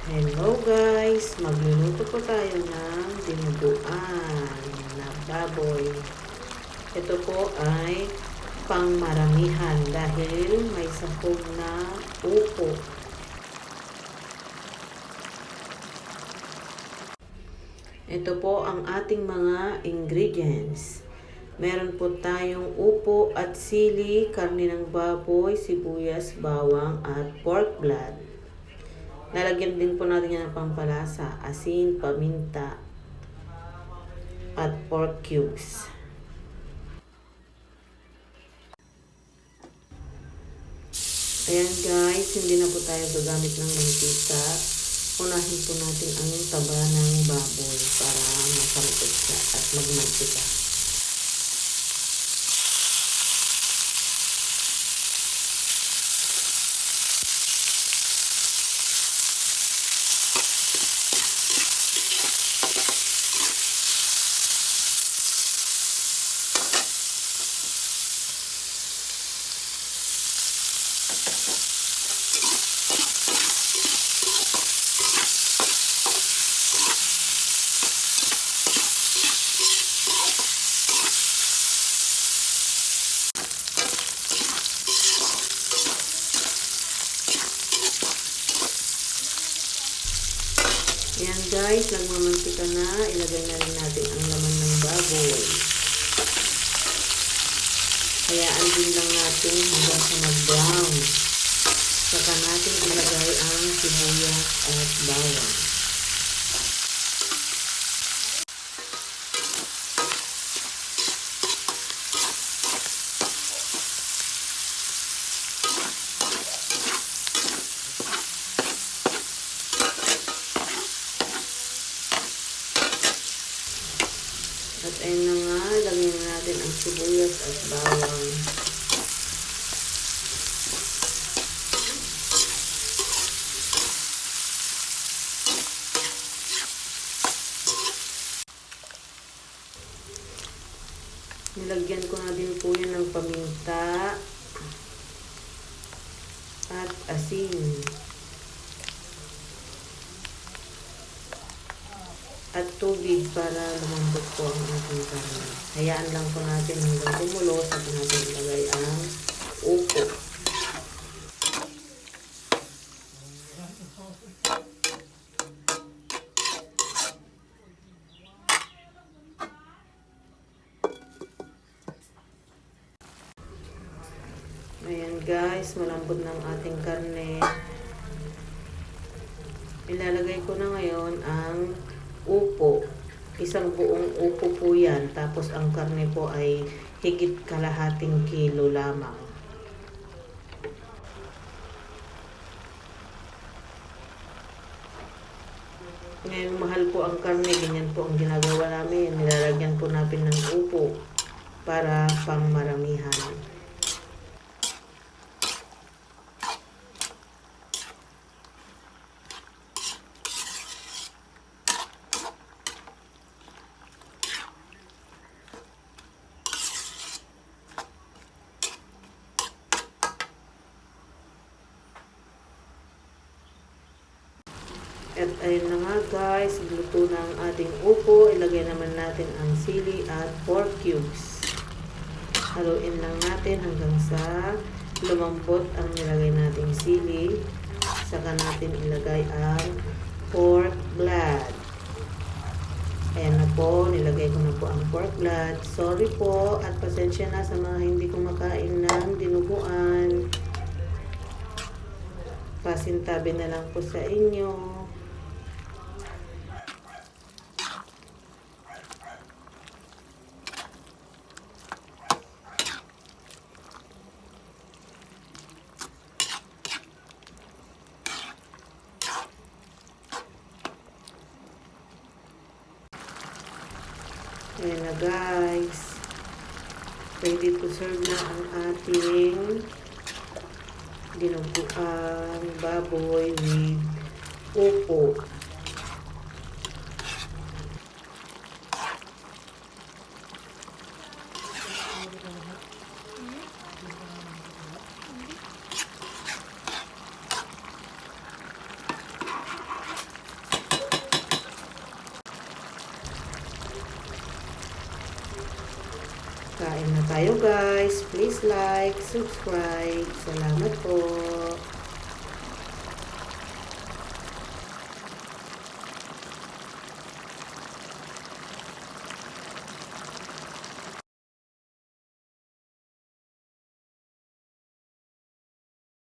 Hello guys! Magluluto po tayo ng dinuguan na baboy. Ito po ay pangmaramihan dahil may sahog na upo. Ito po ang ating mga ingredients. Meron po tayong upo at sili, karne ng baboy, sibuyas, bawang at pork blood. Lalagyan din po natin yan ng pampalasa, asin, paminta, at pork cubes. Ayan guys, hindi na po tayo gagamit ng mantika. Unahin po natin ang taba ng baboy para masangkot siya at magmantika. Ayan guys, nagmamantika na. Ilagay na rin natin ang laman ng baboy. Hayaan din lang natin hanggang sa mag-brown. Saka natin ilagay ang sibuyas at bawang. At ayun na nga, lagyan natin ang sibuyas at bawang. Nilagyan ko na din po yan ng paminta at asin. At tubig para lumambot po ang ating karne. Hayaan lang po natin hanggang kumulo sa natin ilagay ang upo. Ayan guys, malambot ng ating karne. Ilalagay ko na ngayon ang upo. Isang buong upo po yan. Tapos ang karne po ay higit kalahating kilo lamang. Ngayon mahal po ang karne. Ganyan po ang ginagawa namin. Nilalagyan po natin ng upo para pang maramihan. At ayun na nga guys, luto na ang ating upo. Ilagay naman natin ang sili at pork cubes. Haluin lang natin hanggang sa lumambot ang nilagay nating sili. Saka natin ilagay ang pork blood. Ayan na po, nilagay ko na po ang pork blood. Sorry po at pasensya na sa mga hindi kumakain ng dinuguan. Pasintabi na lang po sa inyo. Ayan na guys. Ready to serve na ang ating dinuguan baboy with upo. Kain na tayo guys. Please like, subscribe. Salamat po.